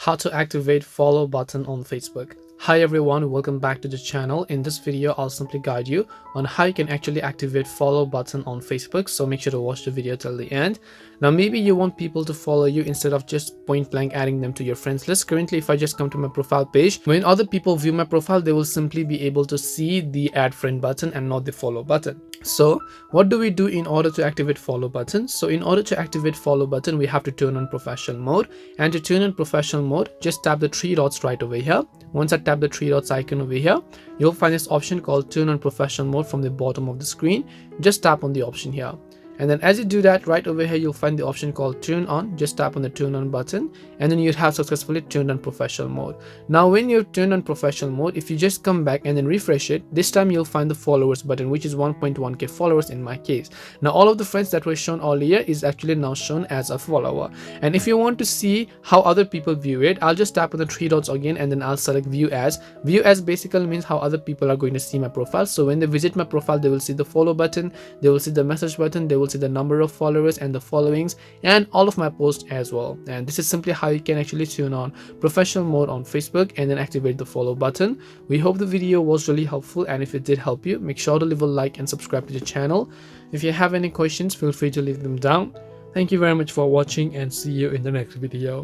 how to activate follow button on Facebook. Hi everyone, welcome back to the channel. In this video, I'll simply guide you on how you can actually activate follow button on Facebook. So make sure to watch the video till the end. Now maybe you want people to follow you instead of just point blank adding them to your friends list. Currently, if I just come to my profile page, when other people view my profile, they will simply be able to see the add friend button and not the follow button. So what do we do in order to activate follow button? So in order to activate follow button, we have to turn on professional mode, and to turn on professional mode, just tap the three dots right over here. Once I tap the three dots icon over here, you'll find this option called turn on professional mode from the bottom of the screen. Just tap on the option here. And then as you do that, right over here, you'll find the option called turn on. Just tap on the turn on button, and then you'd have successfully turned on professional mode. Now, when you've turned on professional mode, if you just come back and then refresh it, this time you'll find the followers button, which is 1.1k followers in my case. Now, all of the friends that were shown earlier is actually now shown as a follower. And if you want to see how other people view it, I'll just tap on the three dots again, and then I'll select view as. View as basically means how other people are going to see my profile. So when they visit my profile, they will see the follow button, they will see the message button, they will see the number of followers and the followings and all of my posts as well. And this is simply how you can actually turn on professional mode on Facebook and then activate the follow button. We hope the video was really helpful, and if it did help you, make sure to leave a like and subscribe to the channel. If you have any questions, feel free to leave them down. Thank you very much for watching, and see you in the next video.